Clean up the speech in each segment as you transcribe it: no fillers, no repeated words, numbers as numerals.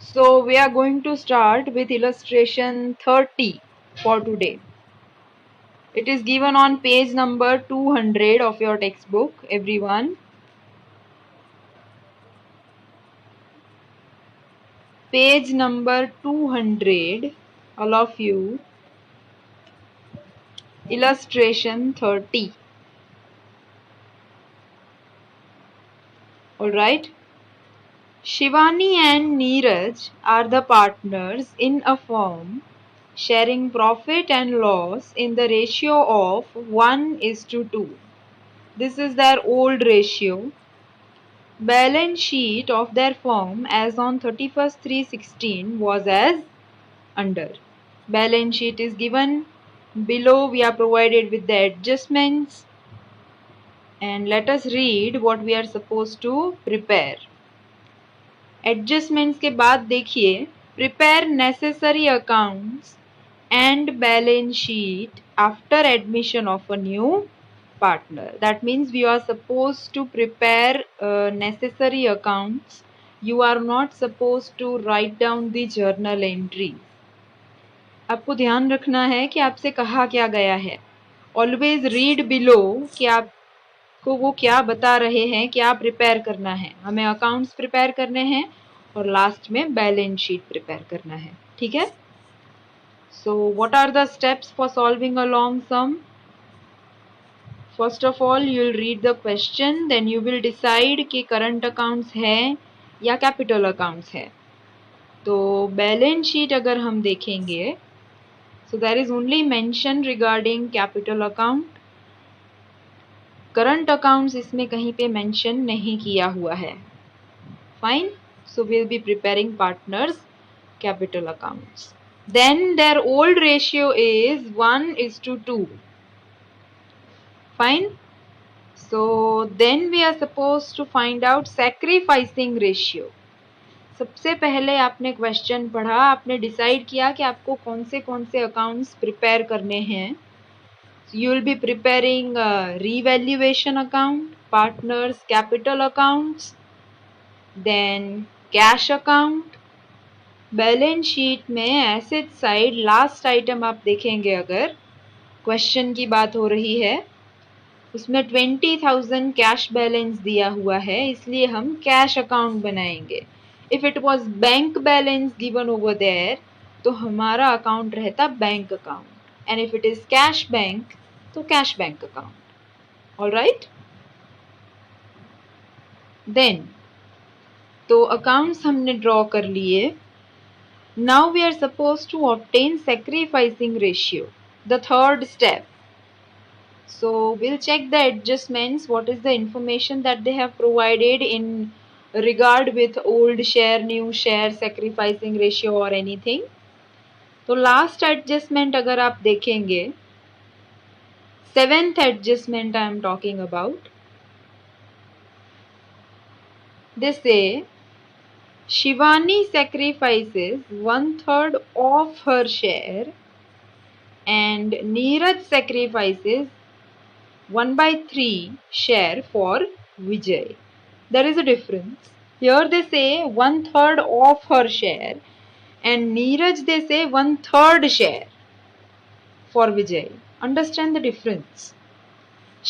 So we are going to start with illustration 30 for today. It is given on page number 200 of your textbook, everyone. Page number 200, all of you. Illustration 30. Alright. Shivani and Neeraj are the partners in a firm sharing profit and loss in the ratio of 1:2. This is their old ratio. Balance sheet of their firm as on 31st 3/16 was as under. Balance sheet is given below. We are provided with the adjustments, and let us read what we are supposed to prepare. Adjustments के बाद देखिए, prepare necessary accounts and balance sheet after admission of a new partner. That means we are supposed to prepare necessary accounts. You are not supposed to write down the journal entry. आपको ध्यान रखना है कि आपसे कहा क्या गया है. Always read below कि आपको वो क्या बता रहे हैं, क्या प्रिपेयर करना है. हमें अकाउंट्स प्रिपेयर करने हैं और लास्ट में बैलेंस शीट प्रिपेयर करना है. ठीक है. So what are the steps for solving a long sum? First of all, you will read the question, then you will decide कि current accounts है या capital accounts है. तो बैलेंस शीट अगर हम देखेंगे, so there is only mention regarding capital account. Current accounts इसमें कहीं पे mention नहीं किया हुआ है. Fine. So we'll be preparing partners capital accounts. Then their old ratio is 1:2. Fine. So then we are supposed to find out sacrificing ratio. सबसे पहले आपने क्वेश्चन पढ़ा, आपने डिसाइड किया कि आपको कौन से अकाउंट्स प्रिपेयर करने हैं. You will be preparing revaluation account, partners capital accounts, then cash account. Balance sheet में एसेट साइड लास्ट आइटम आप देखेंगे, अगर क्वेश्चन की बात हो रही है, उसमें 20,000 कैश बैलेंस दिया हुआ है, इसलिए हम कैश अकाउंट बनाएंगे. If it was bank balance given over there तो हमारा अकाउंट रहता bank account, and if it is cash bank तो cash bank account. Alright. Then तो अकाउंट्स हमने ड्रॉ कर लिए. Now we are suppose to obtain sacrificing ratio, the third step. So we'll check the adjustments, what is the information that they have provided in regard with old share, new share, sacrificing ratio or anything. तो last adjustment अगर आप देखेंगे, 7th adjustment I am talking about. They say Shivani sacrifices 1/3 of her share and Neeraj sacrifices 1/3 share for Vijay. There is a difference. Here they say 1/3 of her share, and Neeraj they say 1/3 share for Vijay. Understand the difference.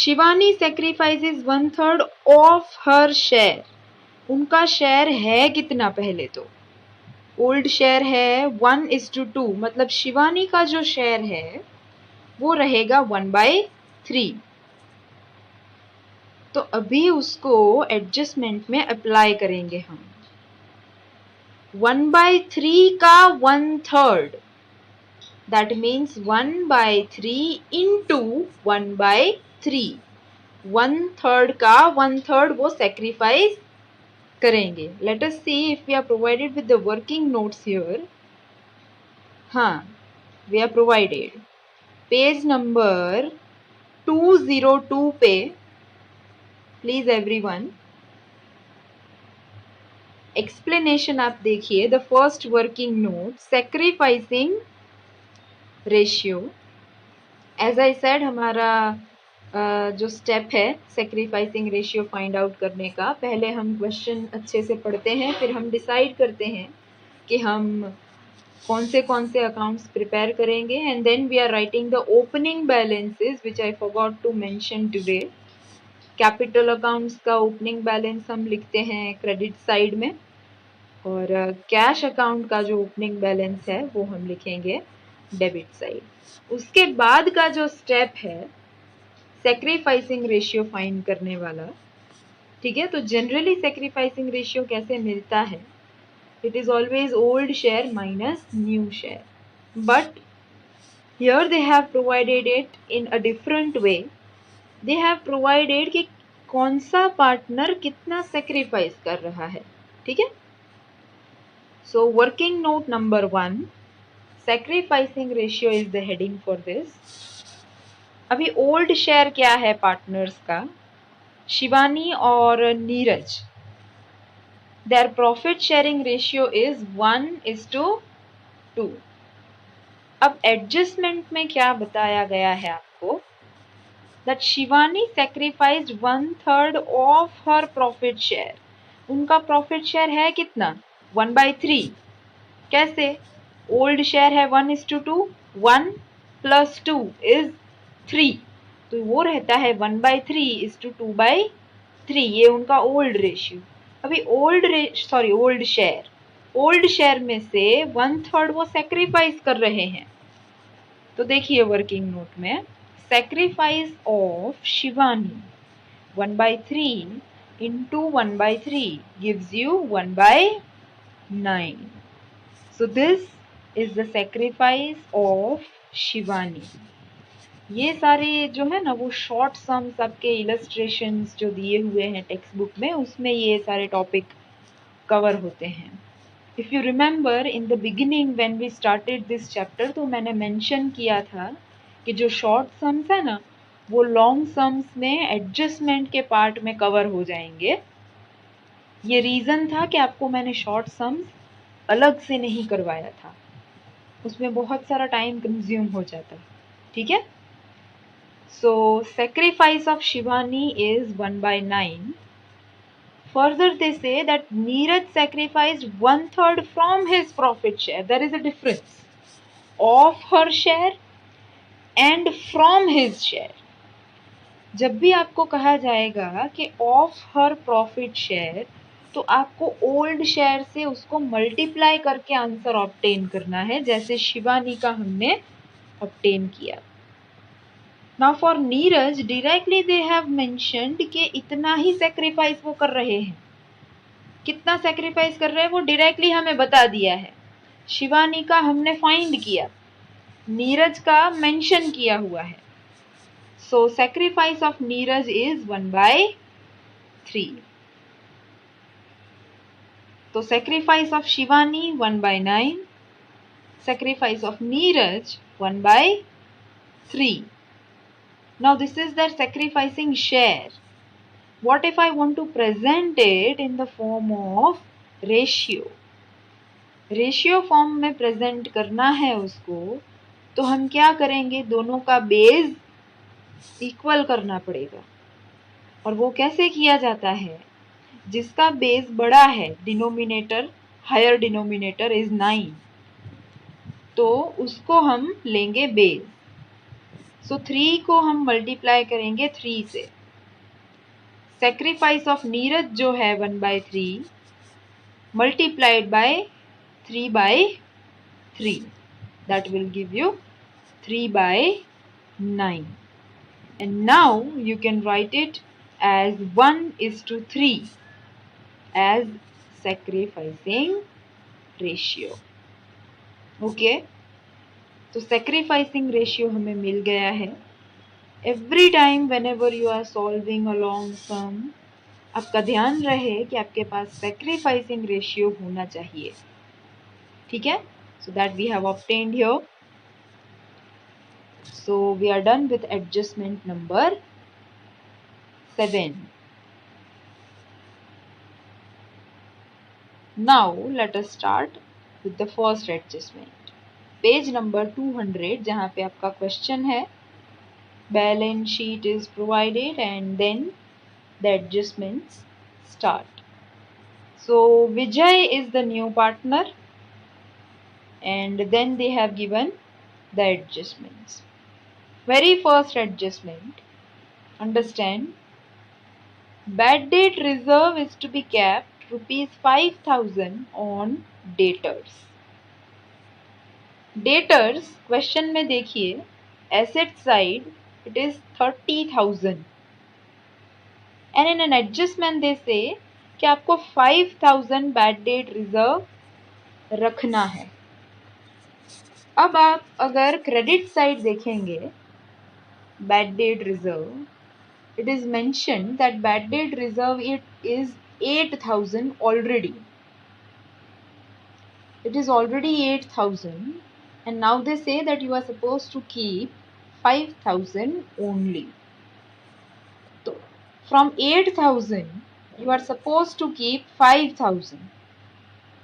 Shivani sacrifices 1/3 of her share. उनका share है कितना? पहले तो old share है 1:2, मतलब शिवानी का जो share है वो रहेगा 1/3. तो अभी उसको एडजस्टमेंट में अप्लाई करेंगे हम. 1/3 का 1/3, दैट मीन्स 1/3 इंटू 1/3. 1/3 का 1/3 वो सेक्रीफाइस करेंगे. Let us see if we are provided with the working notes here. हाँ, we are provided. Page number 202 पे प्लीज एवरीवन एक्सप्लेनेशन आप देखिए. The first working note, sacrificing ratio. As I said, हमारा जो step है sacrificing ratio find out करने का, पहले हम क्वेश्चन अच्छे से पढ़ते हैं, फिर हम डिसाइड करते हैं कि हम कौन से अकाउंट्स प्रिपेयर करेंगे. And then we are writing the opening balances which I forgot to mention today. Capital accounts का ओपनिंग बैलेंस हम लिखते हैं क्रेडिट साइड में, और कैश अकाउंट का जो ओपनिंग बैलेंस है वो हम लिखेंगे डेबिट साइड. उसके बाद का जो स्टेप है सैक्रिफाइसिंग रेशियो फाइंड करने वाला. ठीक है, तो जनरली सैक्रिफाइसिंग रेशियो कैसे मिलता है? It is always old share minus new share, but here they have provided it in a different way. They have provided कि कौन सा पार्टनर कितना सेक्रीफाइस कर रहा है. ठीक है, so working note number 1, sacrificing ratio is the heading for this. अभी ओल्ड शेयर क्या है पार्टनर्स का? शिवानी और Neeraj. their profit sharing ratio is 1:2. अब एडजस्टमेंट में क्या बताया गया है आपको? that Shivani sacrificed 1/3 of her profit share. उनका प्रॉफिट शेयर है कितना? 1/3. कैसे? ओल्ड शेयर है 1:2, 1 + 2 is 3, तो वो रहता है 1/3:2/3. ये उनका ओल्ड रेशियो. अभी ओल्ड शेयर में से 1/3 वो सेक्रीफाइस कर रहे हैं. तो देखिए वर्किंग नोट में, sacrifice of Shivani 1/3 into 1/3 gives you 1/9. So this is the sacrifice of Shivani. ये सारे जो है ना वो शॉर्ट सम्स आपके इलस्ट्रेशंस जो दिए हुए हैं टेक्स्ट बुक में, उसमें ये सारे टॉपिक कवर होते हैं. If you remember in the beginning when we started this chapter, तो मैंने मेंशन किया था कि जो शॉर्ट सम्स है ना वो लॉन्ग सम्स में एडजस्टमेंट के पार्ट में कवर हो जाएंगे. ये रीज़न था कि आपको मैंने शॉर्ट सम्स अलग से नहीं करवाया था, उसमें बहुत सारा टाइम कंज्यूम हो जाता. ठीक है, so sacrifice of Shivani is 1/9. Further, they say that Neeraj sacrificed 1/3 from his profit share. There is a difference of her share and from his share. जब भी आपको कहा जाएगा कि ऑफ हर प्रॉफिट शेयर, तो आपको ओल्ड शेयर से उसको मल्टीप्लाई करके आंसर ऑब्टेन करना है, जैसे शिवानी का हमने ऑब्टेन किया. Now for Neeraj directly they have mentioned कि इतना ही सेक्रीफाइस वो कर रहे हैं. कितना सेक्रीफाइस कर रहे हैं वो डायरेक्टली हमें बता दिया है. शिवानी का हमने फाइंड किया, नीरज का मेंशन किया हुआ है. So sacrifice of Neeraj is 1/3. तो sacrifice of Shivani 1/9, sacrifice of Neeraj 1/3. Now this is their sacrificing share. What if I want to present it in the form of ratio? Ratio form में present करना है उसको, तो हम क्या करेंगे? दोनों का बेस इक्वल करना पड़ेगा. और वो कैसे किया जाता है? जिसका बेस बड़ा है, डिनोमिनेटर हायर डिनोमिनेटर इज 9, तो उसको हम लेंगे बेस. सो 3 को हम मल्टीप्लाई करेंगे 3 से. सेक्रीफाइस ऑफ नीरज जो है 1/3 multiplied by 3/3, that will give you 3/9. And now you can write it as 1:3 as sacrificing ratio. Okay, तो sacrificing ratio हमें मिल गया है. Every time whenever you are solving a long sum, आपका ध्यान रहे कि आपके पास sacrificing ratio होना चाहिए. ठीक है, so that we have obtained here. So we are done with adjustment number 7. Now let us start with the first adjustment. Page number 200, जहाँ पे आपका question है, balance sheet is provided and then the adjustments start. So Vijay is the new partner and then they have given the adjustments. Very first adjustment, understand, bad debt reserve is to be kept rupees 5,000 on debtors. Debtors question में देखिए, asset side it is 30,000 and in an adjustment they say कि आपको 5,000 bad debt reserve रखना है. अब आप अगर credit side देखेंगे, bad debt reserve, it is mentioned that bad debt reserve it is 8,000 already. It is already 8,000 and now they say that you are supposed to keep 5,000 only. So from 8,000 you are supposed to keep 5,000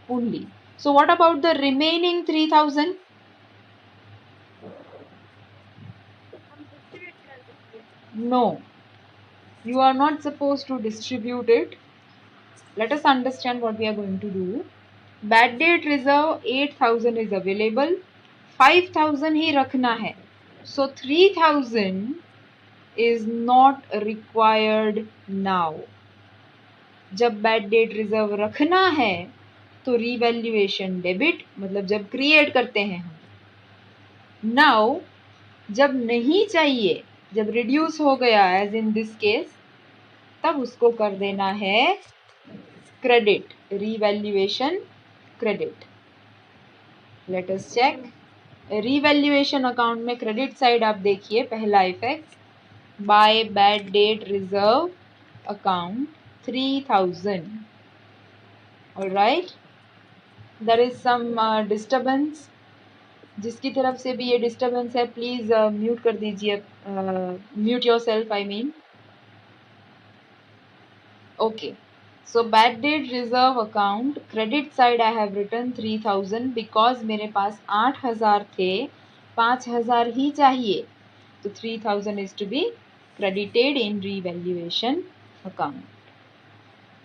only. So what about the remaining 3,000? No, you are not supposed to distribute it. Let us understand what we are going to do. Bad debt reserve 8,000 is available, 5,000 ही रखना है. So 3,000 is not required now. जब bad debt reserve रखना है तो revaluation debit, मतलब जब create करते हैं हम. Now जब नहीं चाहिए, जब reduce हो गया as in this case, तब उसको कर देना है credit, revaluation credit. Let us check. Revaluation account में क्रेडिट साइड आप देखिए, पहला effect, by bad debt reserve account 3,000. Alright, there is some disturbance. जिसकी तरफ से भी ये डिस्टर्बेंस है प्लीज म्यूट कर दीजिए, mute yourself I mean. Okay, so bad debt reserve account credit side I have written 3,000 because मेरे पास 8,000 थे, 5,000 ही चाहिए, तो 3,000 is to be credited in revaluation account.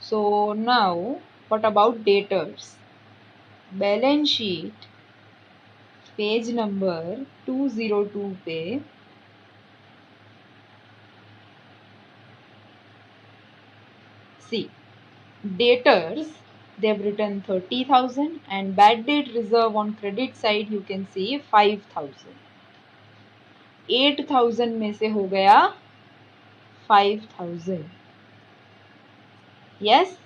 So now what about debtors? Balance sheet page number 202 पे see, debtors they have written 30,000 and bad debt reserve on credit side you can see 5,000. 8,000 में से हो गया 5,000. yes,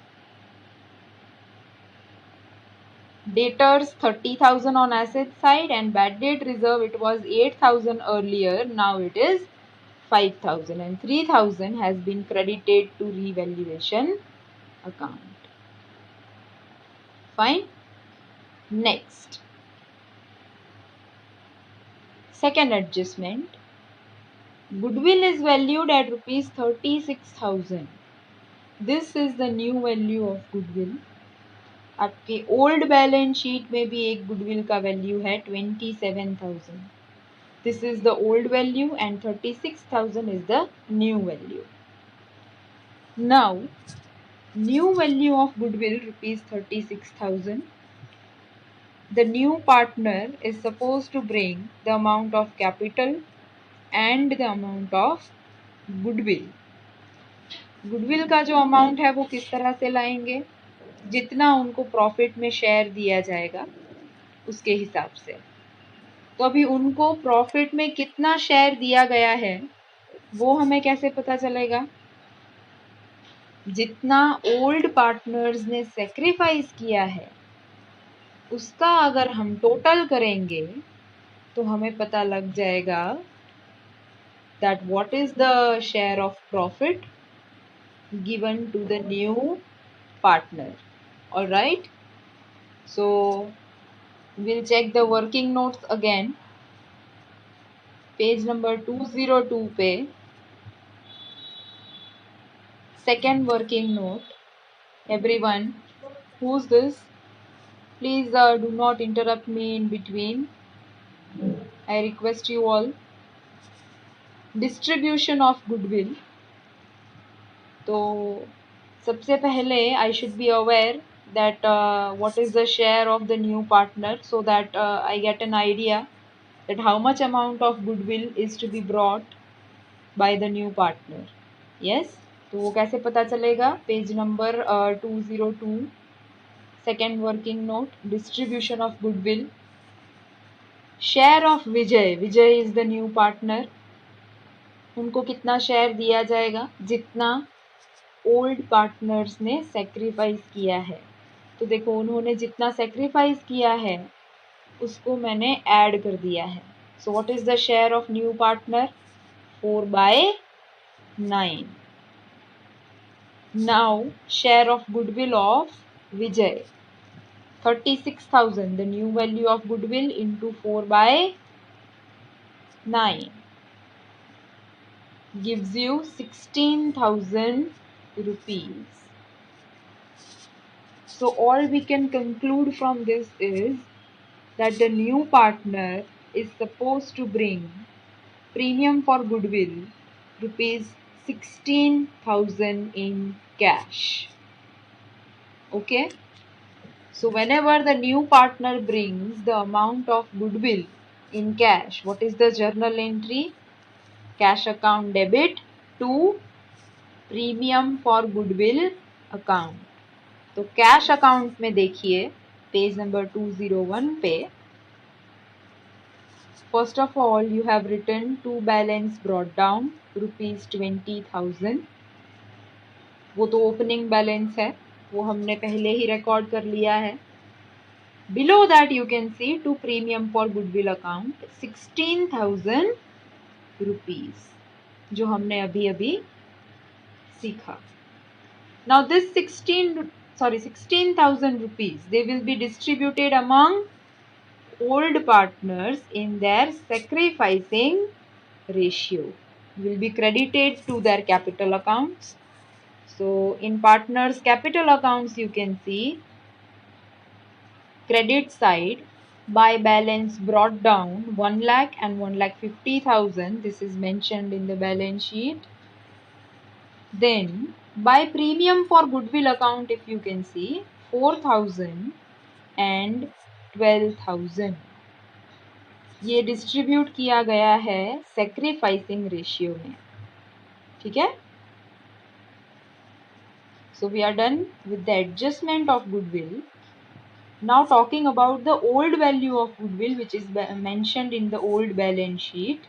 debtors 30,000 on asset side and bad debt reserve it was 8,000 earlier, now it is 5,000 and 3,000 has been credited to revaluation account. Fine. Next, second adjustment, goodwill is valued at rupees 36,000. This is the new value of goodwill. आपके old balance sheet में भी एक goodwill का value है 27,000. This is the old value and 36,000 is the new value. Now new value of goodwill rupees 36,000. The new partner is supposed to bring the amount of capital and the amount of goodwill. Goodwill का जो amount है वो किस तरह से लाएंगे, जितना उनको प्रॉफिट में शेयर दिया जाएगा उसके हिसाब से. तो अभी उनको प्रॉफिट में कितना शेयर दिया गया है वो हमें कैसे पता चलेगा, जितना ओल्ड पार्टनर्स ने सेक्रीफाइस किया है उसका अगर हम टोटल करेंगे तो हमें पता लग जाएगा that what is the share of profit given to the new partner. All right, so we'll check the working notes again. Page number 202 पे second working note. Everyone, who's this? Please do not interrupt me in between. I request you all. Distribution of goodwill. तो सबसे पहले I should be aware that what is the share of the new partner, so that I get an idea that how much amount of goodwill is to be brought by the new partner. Yes, तो वो कैसे पता चलेगा? Page number 202, second working note, distribution of goodwill. Share of Vijay, Vijay is the new partner. उनको कितना share दिया जाएगा? जितना ओल्ड पार्टनर्स ने सेक्रीफाइस किया है. तो देखो उन्होंने जितना सेक्रीफाइस किया है उसको मैंने ऐड कर दिया है. So what is the share of new partner? 4/9. Now share of goodwill of Vijay, 36,000. The new value of goodwill into 4/9 gives you 16,000 rupees. So all we can conclude from this is that the new partner is supposed to bring premium for goodwill rupees 16,000 in cash. Okay. So whenever the new partner brings the amount of goodwill in cash, what is the journal entry? Cash account debit to premium for goodwill account. तो cash account में देखिए page number 201 पे, first of all you have written to balance brought down ₹20,000. वो तो opening balance है, वो हमने पहले ही रिकॉर्ड कर लिया है. Below that you can see to premium for goodwill account 16,000 rupees, जो हमने अभी अभी सीखा. Now this 16,000 rupees, they will be distributed among old partners in their sacrificing ratio, will be credited to their capital accounts. So in partners capital accounts you can see credit side by balance brought down 1 lakh and 1,50,000. This is mentioned in the balance sheet. Then by premium for goodwill account, if you can see 4,000 and 12,000, ये distribute किया गया है sacrificing ratio में. ठीक है. So we are done with the adjustment of goodwill. Now talking about the old value of goodwill which is mentioned in the old balance sheet.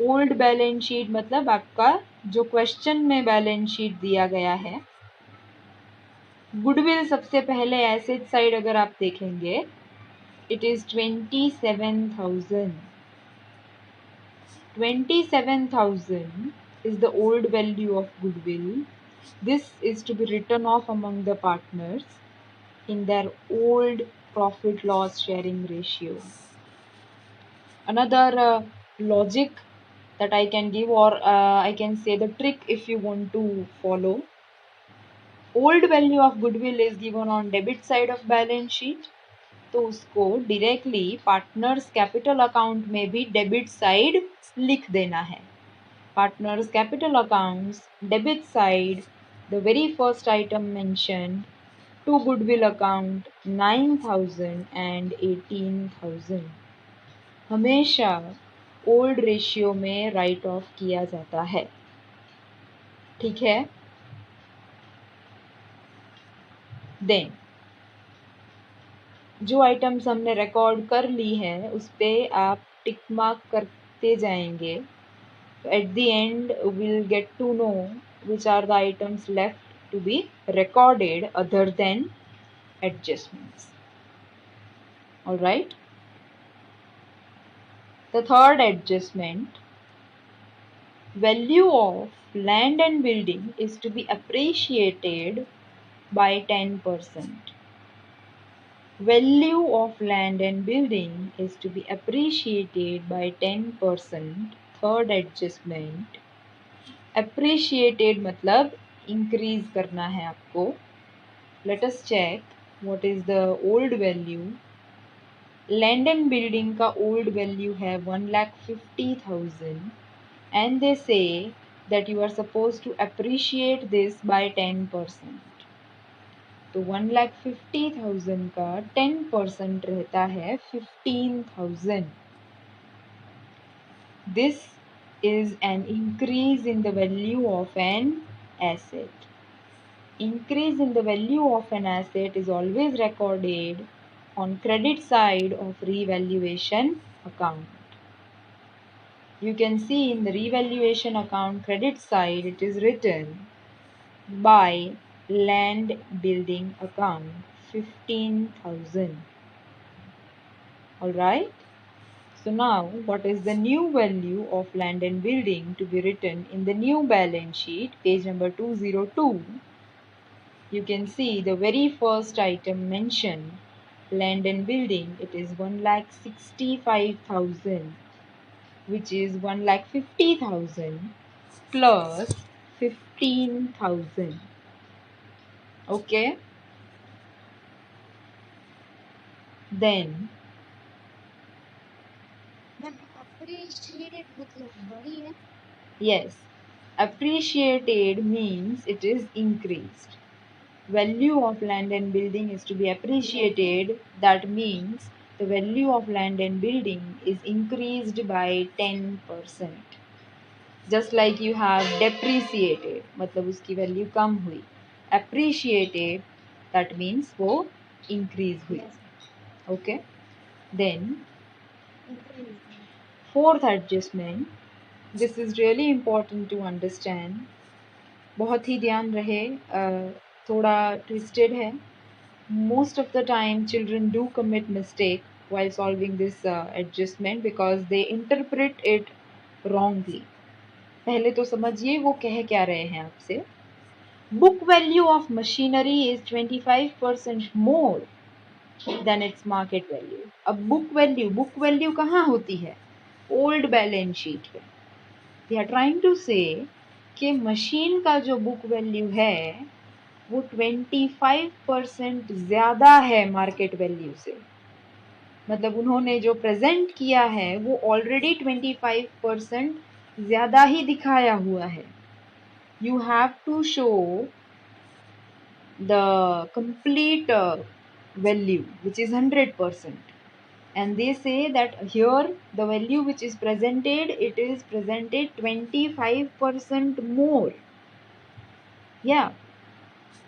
Old balance sheet मतलब आपका जो question में balance sheet दिया गया है. Goodwill सबसे पहले asset side अगर आप देखेंगे it is 27,000. 27,000 is the old value of goodwill. This is to be written off among the partners in their old profit loss sharing ratio. Another logic that I can give, or I can say the trick if you want to follow. Old value of goodwill is given on debit side of balance sheet, तो उसको directly partners capital account में भी debit side लिख देना है. Partners capital accounts debit side, the very first item mentioned to goodwill account 9,000 and 18,000 हमेशा old ratio में right of किया जाता है. ठीक है. देन जो आइटम्स हमने रिकॉर्ड कर ली है उस पे आप टिक मार्क करते जाएंगे. At the end will get to know which are the items left to be recorded other than adjustments. Alright. The third adjustment, value of land and building is to be appreciated by 10%. Value of land and building is to be appreciated by 10%. Third adjustment, appreciated मतलब increase करना है आपको. Let us check what is the old value. Land and building का old value है 1,50,000 and they say that you are supposed to appreciate this by 10%. तो 1,50,000 का 10% रहता है 15,000. This is an increase in the value of an asset. Increase in the value of an asset is always recorded on credit side of revaluation account. You can see in the revaluation account credit side it is written by land building account 15,000. Alright. So now what is the new value of land and building to be written in the new balance sheet, page number 202. You can see the very first item mentioned, land and building, it is 1,65,000, which is 1,50,000 plus 15,000. Okay. Then appreciated मतलब बड़ी है. yes, appreciated means it is increased. Value of land and building is to be appreciated. That means the value of land and building is increased by 10%. Just like you have depreciated, मतलब उसकी value कम हुई. Appreciated, that means वो increase हुई. Okay. Then fourth adjustment. This is really important to understand. बहुत ही ध्यान रहे, थोड़ा twisted है. Most of the time children do commit mistake while solving this adjustment because they interpret it wrongly. पहले तो समझिए वो कह क्या रहे हैं आपसे. Book value of machinery is 25% more than its market value. अब book value कहाँ होती है? Old balance sheet पे. They are trying to say कि मशीन का जो book value है वो 25% ज़्यादा है मार्केट वैल्यू से. मतलब उन्होंने जो प्रेजेंट किया है वो ऑलरेडी 25% ज़्यादा ही दिखाया हुआ है. You have to show the complete value which is 100%, and they say that here the value which is presented, it is presented 25% more. Yeah.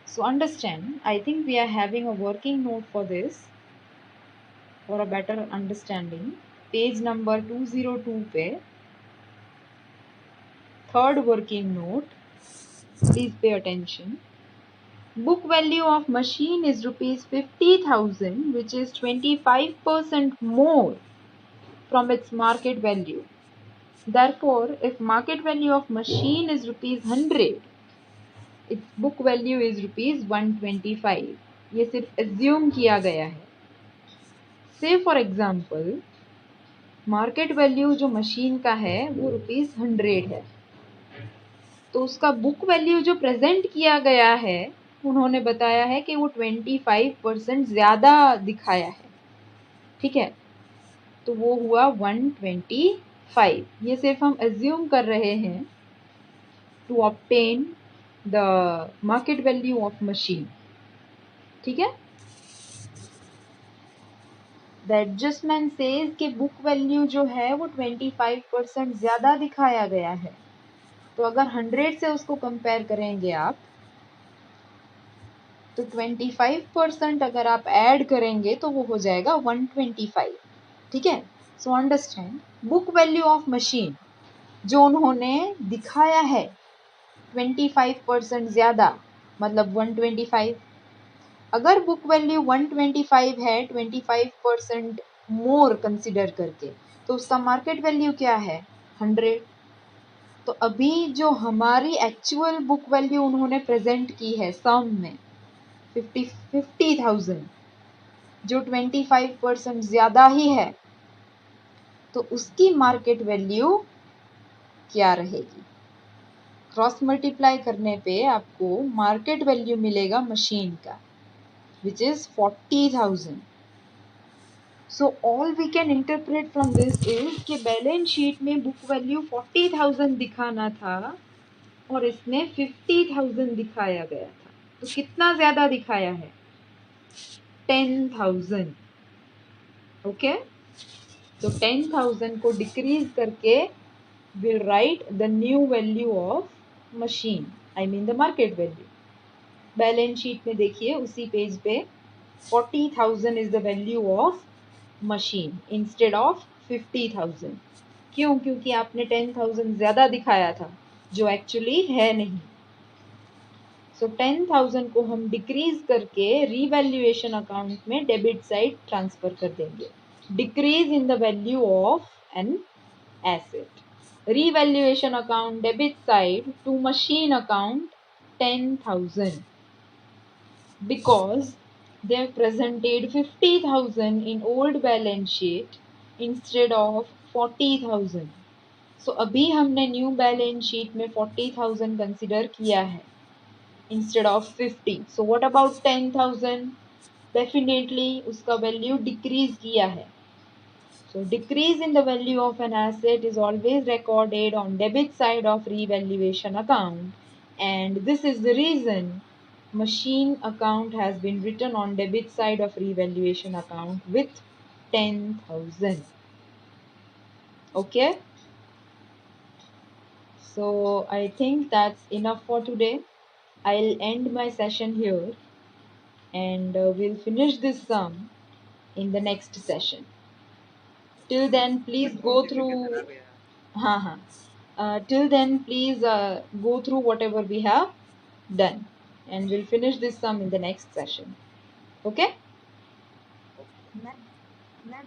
So understand, I think we are having a working note for this for a better understanding. Page number 202 पे third working note, please pay attention. Book value of machine is rupees 50,000, which is 25% more from its market value. Therefore, if market value of machine is rupees 100, its book value is rupees 125. ये सिर्फ assume किया गया है. Say for example, market value जो machine का है वो ₹100 है, तो उसका बुक वैल्यू जो प्रेजेंट किया गया है उन्होंने बताया है कि वो 25% ज़्यादा दिखाया है. ठीक है, तो वो हुआ 125. ये सिर्फ हम एज्यूम कर रहे हैं to obtain the market value of machine. ठीक है. द एडजस्टमेंट सेज कि बुक वैल्यू जो है वो 25% ज़्यादा दिखाया गया है. तो अगर 100 से उसको कंपेयर करेंगे आप तो 25% अगर आप ऐड करेंगे तो वो हो जाएगा 125. ठीक है. So understand, book value of machine जो उन्होंने दिखाया है 25% ज़्यादा, मतलब 125. अगर बुक वैल्यू 125 है 25% मोर कंसिडर करके, तो उसका मार्केट वैल्यू क्या है? 100. तो अभी जो हमारी एक्चुअल बुक वैल्यू उन्होंने प्रेजेंट की है सम में 50,000, जो 25% ज़्यादा ही है, तो उसकी मार्केट वैल्यू क्या रहेगी? क्रॉस मल्टीप्लाई करने पे आपको मार्केट वैल्यू मिलेगा मशीन का, which is 40,000. So all we can interpret from this is कि बैलेंस शीट में बुक वैल्यू 40,000 दिखाना था और इसमें 50,000 दिखाया गया था. तो कितना ज्यादा दिखाया है? 10,000. ओके, तो 10,000 को डिक्रीज करके we'll write the new value of machine, I mean the market value. Balance sheet में देखिए उसी पेज पे 40,000 is the value of machine instead of 50,000. क्यों? क्योंकि आपने 10,000 ज्यादा दिखाया था जो एक्चुअली है नहीं. सो 10,000 को हम डिक्रीज करके रीवैल्यूएशन अकाउंट में डेबिट साइड ट्रांसफर कर देंगे. Decrease in the value of an asset. Revaluation account debit side to machine account 10,000 because they have presented 50,000 in old balance sheet instead of 40,000. So अभी हमने new balance sheet में 40,000 consider किया है instead of 50. So what about 10,000? Definitely उसका value decrease किया है. So decrease in the value of an asset is always recorded on debit side of revaluation account, and this is the reason machine account has been written on debit side of revaluation account with 10,000. Okay, so I think that's enough for today. I'll end my session here, and we'll finish this sum in the next session. Till then, please go through. हाँ. Till then, please go through whatever we have done, and we'll finish this sum in the next session. Okay? Ma'am ma'am